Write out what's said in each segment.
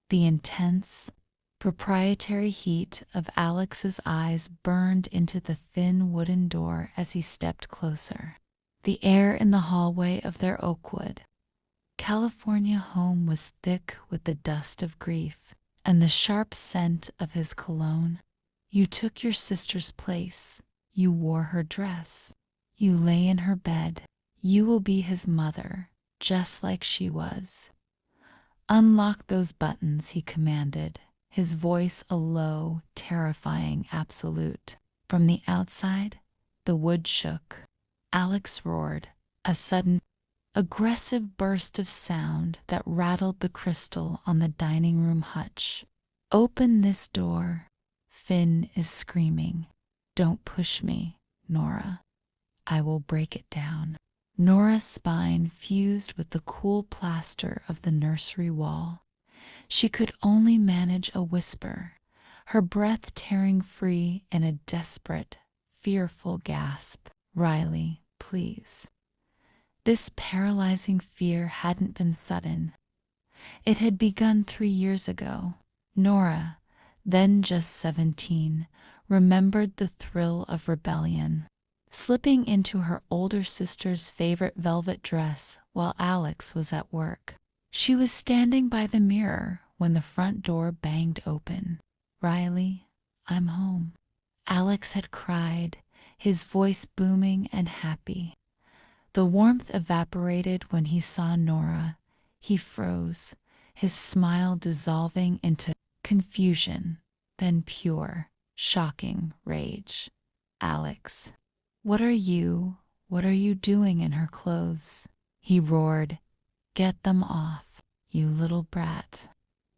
The intense, proprietary heat of Alex's eyes burned into the thin wooden door as he stepped closer. The air in the hallway of their Oakwood, California home was thick with the dust of grief and the sharp scent of his cologne. You took your sister's place. You wore her dress. You lay in her bed. You will be his mother, just like she was. Unlock those buttons, he commanded, his voice a low, terrifying absolute. From the outside, the wood shook. Alex roared, a sudden, aggressive burst of sound that rattled the crystal on the dining room hutch. Open this door. Finn is screaming. Don't push me, Nora. I will break it down. Nora's spine fused with the cool plaster of the nursery wall. She could only manage a whisper, her breath tearing free in a desperate, fearful gasp. Riley, please. This paralyzing fear hadn't been sudden. It had begun 3 years ago. Nora, then just 17, remembered the thrill of rebellion, slipping into her older sister's favorite velvet dress while Alex was at work. She was standing by the mirror when the front door banged open. Riley, I'm home. Alex had cried, his voice booming and happy. The warmth evaporated when he saw Nora. He froze, his smile dissolving into confusion, then pure, shocking rage. Alex, what are you doing in her clothes? He roared. Get them off, you little brat.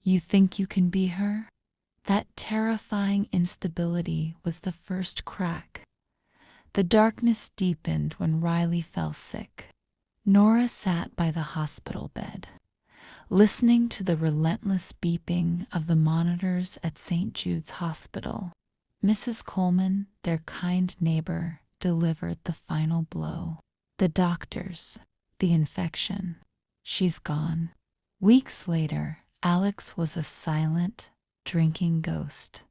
You think you can be her? That terrifying instability was the first crack. The darkness deepened when Riley fell sick. Nora sat by the hospital bed, listening to the relentless beeping of the monitors at St. Jude's Hospital. Mrs. Coleman, their kind neighbor, delivered the final blow. The doctors, the infection. She's gone. Weeks later, Alex was a silent, drinking ghost.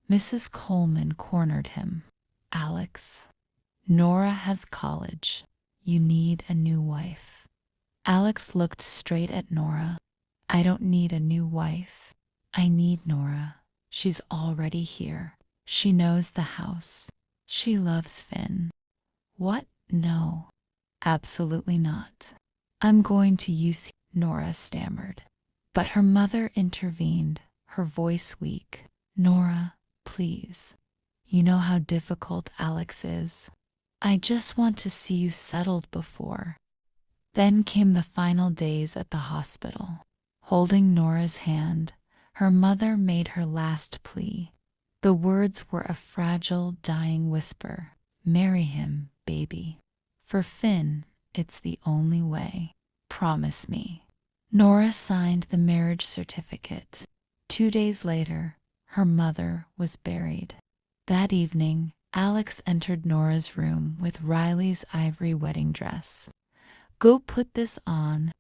Mrs. Coleman cornered him. Alex, Nora has college. You need a new wife. Alex looked straight at Nora. I don't need a new wife. I need Nora. She's already here. She knows the house. She loves Finn. What? No. Absolutely not. I'm going to use, Nora stammered. But her mother intervened, her voice weak. Nora, please. You know how difficult Alex is. I just want to see you settled before. Then came the final days at the hospital. Holding Nora's hand, her mother made her last plea. The words were a fragile, dying whisper. Marry him, baby. For Finn, it's the only way. Promise me. Nora signed the marriage certificate. 2 days later, her mother was buried. That evening, Alex entered Nora's room with Riley's ivory wedding dress. Go put this on.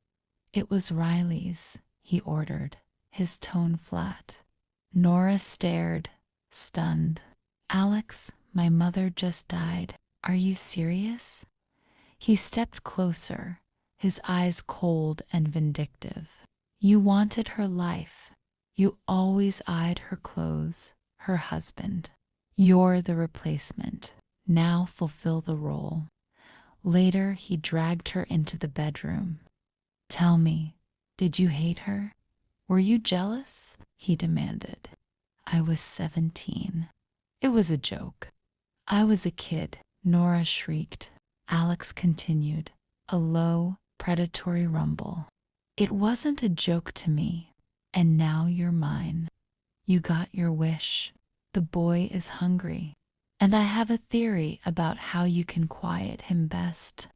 It was Riley's, he ordered, his tone flat. Nora stared, stunned. Alex, my mother just died. Are you serious? He stepped closer, his eyes cold and vindictive. You wanted her life. You always eyed her clothes, her husband. You're the replacement. Now fulfill the role. Later, he dragged her into the bedroom. Tell me, did you hate her? Were you jealous? He demanded. I was 17. It was a joke. I was a kid, Nora shrieked. Alex continued, a low, predatory rumble. It wasn't a joke to me, and now you're mine. You got your wish. The boy is hungry, and I have a theory about how you can quiet him best.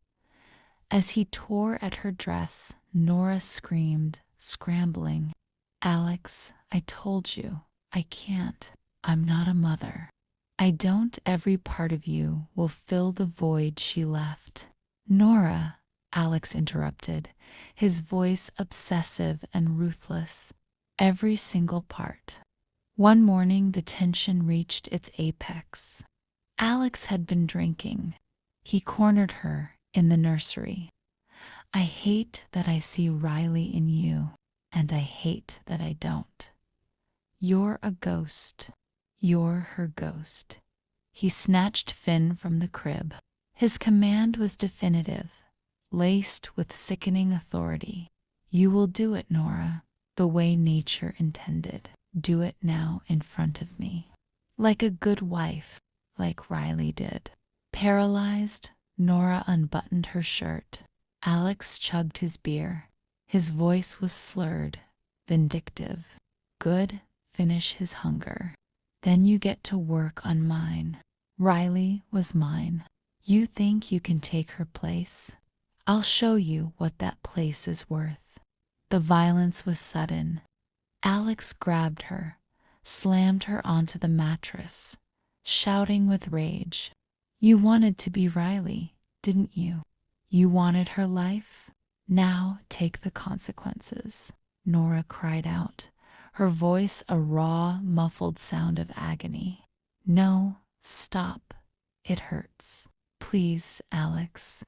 As he tore at her dress, Nora screamed, scrambling. Alex, I told you, I can't. I'm not a mother. I don't. Every part of you will fill the void she left. Nora, Alex interrupted, his voice obsessive and ruthless. every single part. One morning, the tension reached its apex. Alex had been drinking. He cornered her in the nursery. "I hate that I see Riley in you, and I hate that I don't. You're a ghost. You're her ghost." He snatched Finn from the crib. His command was definitive, laced with sickening authority. "You will do it, Nora, the way nature intended. Do it now in front of me. Like a good wife, like Riley did." Paralyzed, Nora unbuttoned her shirt. Alex chugged his beer. His voice was slurred, vindictive. "Good, finish his hunger. Then you get to work on mine. Riley was mine. You think you can take her place? I'll show you what that place is worth." The violence was sudden. Alex grabbed her, slammed her onto the mattress, shouting with rage. "You wanted to be Riley, didn't you? You wanted her life? Now take the consequences." Nora cried out, her voice a raw, muffled sound of agony. "No, stop. It hurts. Please, Alex."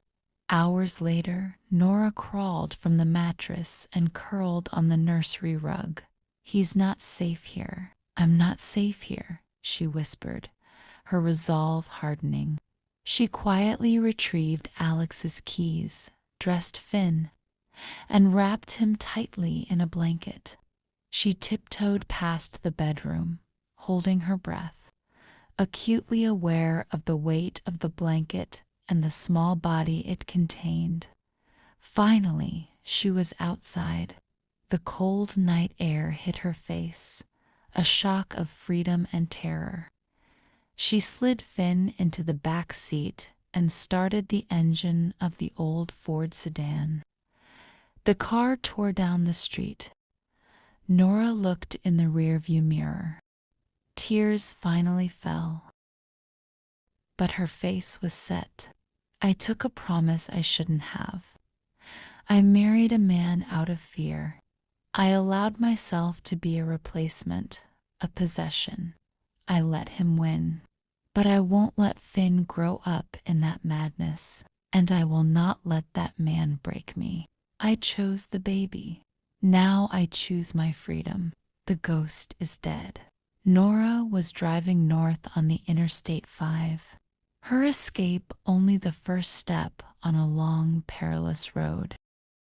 Hours later, Nora crawled from the mattress and curled on the nursery rug. "He's not safe here. I'm not safe here," she whispered, her resolve hardening. She quietly retrieved Alex's keys, dressed Finn, and wrapped him tightly in a blanket. She tiptoed past the bedroom, holding her breath, acutely aware of the weight of the blanket and the small body it contained. Finally, she was outside. The cold night air hit her face, a shock of freedom and terror. She slid Finn into the back seat and started the engine of the old Ford sedan. The car tore down the street. Nora looked in the rearview mirror. Tears finally fell, but her face was set. "I took a promise I shouldn't have. I married a man out of fear. I allowed myself to be a replacement, a possession. I let him win. But I won't let Finn grow up in that madness, and I will not let that man break me. I chose the baby. Now I choose my freedom. The ghost is dead." Nora was driving north on the Interstate 5. Her escape only the first step on a long, perilous road.